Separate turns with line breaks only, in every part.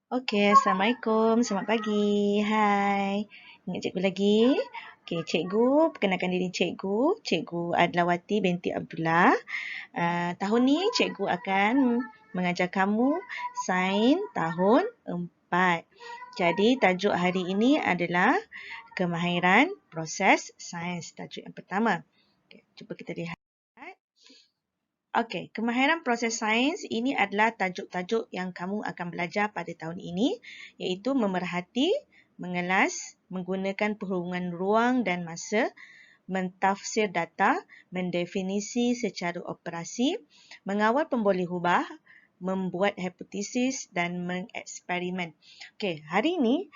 Okey, Assalamualaikum. Selamat pagi. Hai. Ingat cikgu lagi? Okey, cikgu perkenalkan diri cikgu. Cikgu Adlawati binti Abdullah. Tahun ni cikgu akan mengajar kamu sains tahun 4. Jadi tajuk hari ini adalah kemahiran proses sains. Tajuk yang pertama. Okey, cuba kita lihat. Okey, kemahiran proses sains ini adalah tajuk-tajuk yang kamu akan belajar pada tahun ini, iaitu memerhati, mengelas, menggunakan perhubungan ruang dan masa, mentafsir data, mendefinisi secara operasi, mengawal pemboleh ubah, membuat hipotesis dan mengeksperimen. Okey, hari ini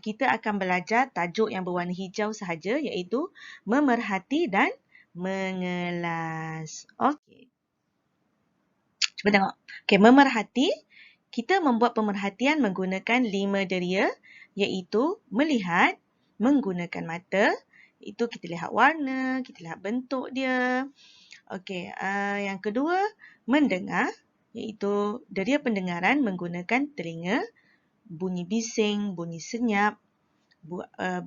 kita akan belajar tajuk yang berwarna hijau sahaja, iaitu memerhati dan mengelas. Okey. Cuba tengok. Okey, memerhati. Kita membuat pemerhatian menggunakan 5 deria, iaitu melihat, menggunakan mata. Itu kita lihat warna, kita lihat bentuk dia. Okey, yang kedua, mendengar, iaitu deria pendengaran menggunakan telinga, bunyi bising, bunyi senyap,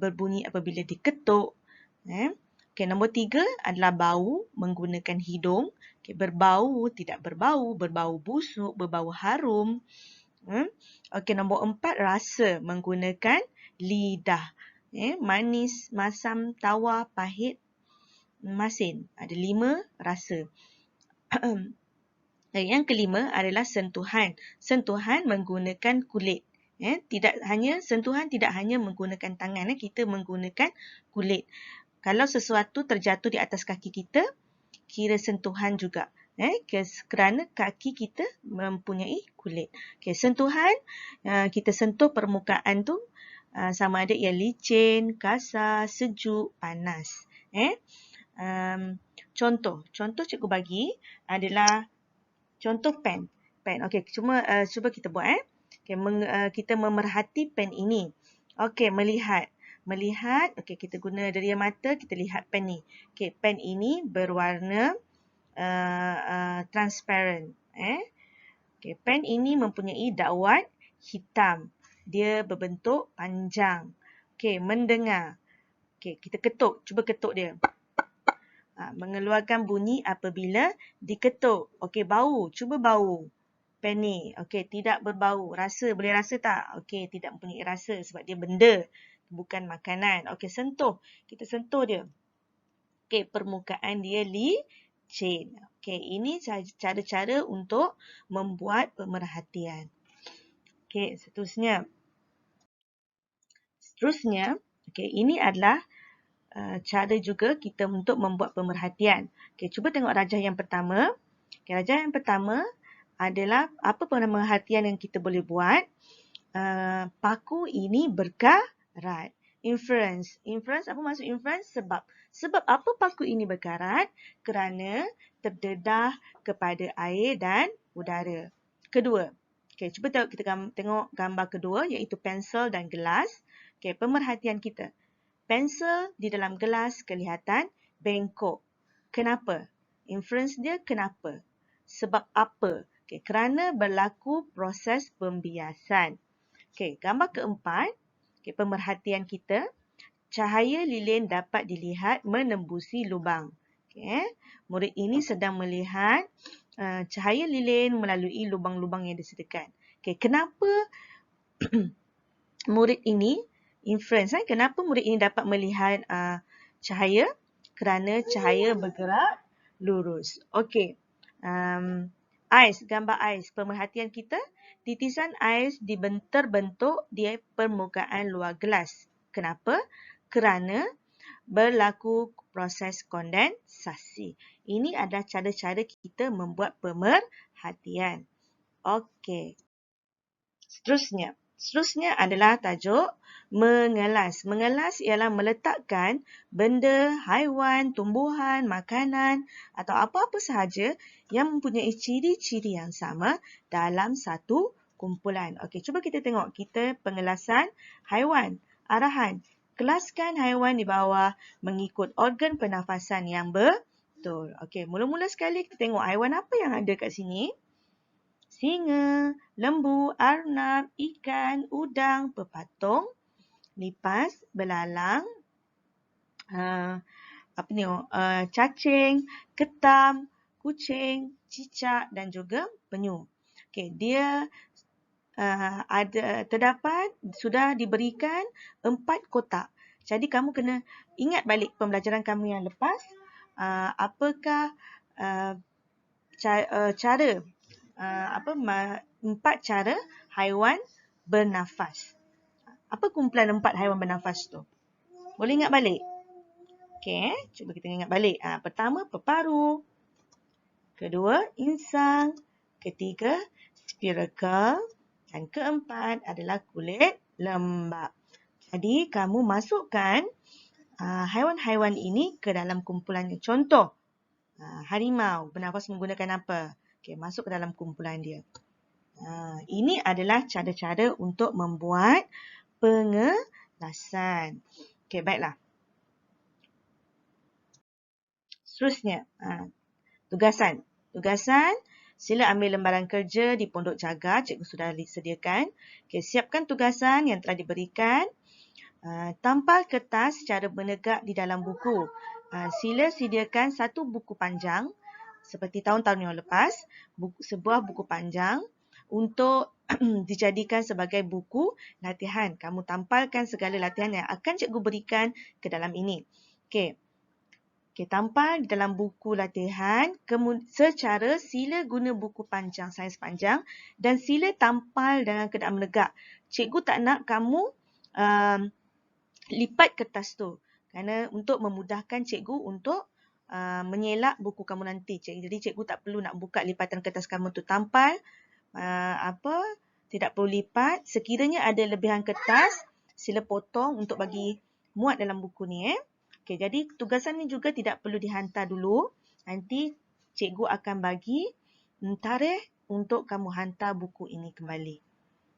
berbunyi apabila diketuk. Okey, nombor 3 adalah bau menggunakan hidung. Okay, berbau, tidak berbau, berbau busuk, berbau harum. Okey, nombor 4 rasa menggunakan lidah. Manis, masam, tawar, pahit, masin. Ada 5 rasa. Yang kelima adalah sentuhan. Sentuhan menggunakan kulit. Sentuhan tidak hanya menggunakan tangan, kita menggunakan kulit. Kalau sesuatu terjatuh di atas kaki kita, kira sentuhan juga. Kerana kaki kita mempunyai kulit. Okay, sentuhan, kita sentuh permukaan tu sama ada ia licin, kasar, sejuk, panas. Contoh cikgu bagi adalah contoh pen. Okey, cuba kita buat. Okay, kita memerhati pen ini. Okey, melihat. Okey, kita guna deria mata, kita lihat pen ni. Okey, pen ini berwarna transparent. Okey, pen ini mempunyai dakwat hitam. Dia berbentuk panjang. Okey, mendengar. Okey, kita ketuk. Cuba ketuk dia. Mengeluarkan bunyi apabila diketuk. Okey, bau. Cuba bau. Pen ni. Okey, tidak berbau. Rasa. Boleh rasa tak? Okey, tidak mempunyai rasa sebab dia benda. Bukan makanan. Okey, sentuh. Kita sentuh dia. Okey, permukaan dia licin. Okey, ini cara-cara untuk membuat pemerhatian. Okey, seterusnya. Okey, ini adalah cara juga kita untuk membuat pemerhatian. Okey, cuba tengok rajah yang pertama. Okey, rajah yang pertama adalah apa pemerhatian yang kita boleh buat. Paku ini berkarat. Inference. Apa maksud inference? Sebab apa paku ini berkarat? Kerana terdedah kepada air dan udara. Kedua. Okey, cuba kita tengok gambar kedua, iaitu pensel dan gelas. Okey, pemerhatian kita. Pensel di dalam gelas kelihatan bengkok. Kenapa? Inference dia kenapa? Sebab apa? Okay, kerana berlaku proses pembiasan. Okay, gambar keempat, pemerhatian kita. Cahaya lilin dapat dilihat menembusi lubang. Okay, murid ini sedang melihat cahaya lilin melalui lubang-lubang yang disediakan. Okay, kenapa murid ini inference? Kenapa murid ini dapat melihat cahaya? Kerana cahaya bergerak lurus. Okey. Ais, gambar ais. Pemerhatian kita, titisan ais terbentuk di permukaan luar gelas. Kenapa? Kerana berlaku proses kondensasi. Ini adalah cara-cara kita membuat pemerhatian. Okey. Seterusnya adalah tajuk mengelas. Mengelas ialah meletakkan benda, haiwan, tumbuhan, makanan atau apa-apa sahaja yang mempunyai ciri-ciri yang sama dalam satu kumpulan. Okey, cuba kita tengok kita pengelasan haiwan. Arahan, kelaskan haiwan di bawah mengikut organ pernafasan yang betul. Okey, mula-mula sekali kita tengok haiwan apa yang ada kat sini. singa, lembu, arnab, ikan, udang, pepatung, lipas, belalang, cacing, ketam, kucing, cicak dan juga penyu. Okey, dia sudah diberikan 4 kotak. Jadi kamu kena ingat balik pembelajaran kamu yang lepas, apakah cara 4 cara haiwan bernafas. Apa kumpulan 4 haiwan bernafas tu? Boleh ingat balik? Okey, cuba kita ingat balik. Pertama, peparu. Kedua, insang. Ketiga, spiracle. Dan keempat adalah kulit lembap. Jadi, kamu masukkan haiwan-haiwan ini ke dalam kumpulannya. Contoh, harimau bernafas menggunakan apa? Okey, masuk ke dalam kumpulan dia. Ini adalah cara-cara untuk membuat pengelasan. Okey, baiklah. Seterusnya, tugasan. Tugasan, sila ambil lembaran kerja di pondok jaga. Cikgu sudah sediakan. Okey, siapkan tugasan yang telah diberikan. Tampal kertas secara menegak di dalam buku. Sila sediakan satu buku panjang seperti tahun-tahun yang lepas. Sebuah buku panjang untuk dijadikan sebagai buku latihan. Kamu tampalkan segala latihan yang akan cikgu berikan ke dalam ini. Okey, tampal di dalam buku latihan. Secara sila guna buku panjang, saiz panjang dan sila tampal dengan keadaan menegak. Cikgu tak nak kamu lipat kertas tu kerana untuk memudahkan cikgu untuk menyelak buku kamu nanti. Jadi cikgu tak perlu nak buka lipatan kertas kamu tu. Tampal tidak perlu lipat. Sekiranya ada lebihan kertas, sila potong untuk bagi muat dalam buku ni. Okey, jadi tugasan ni juga tidak perlu dihantar dulu. Nanti cikgu akan bagi tarikh untuk kamu hantar buku ini kembali.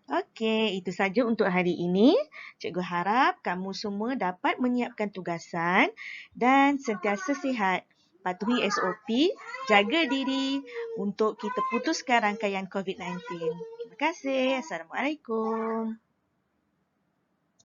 Okey, itu saja untuk hari ini. Cikgu harap kamu semua dapat menyiapkan tugasan dan sentiasa sihat. Patuhi SOP, jaga diri untuk kita putuskan rangkaian COVID-19. Terima kasih. Assalamualaikum.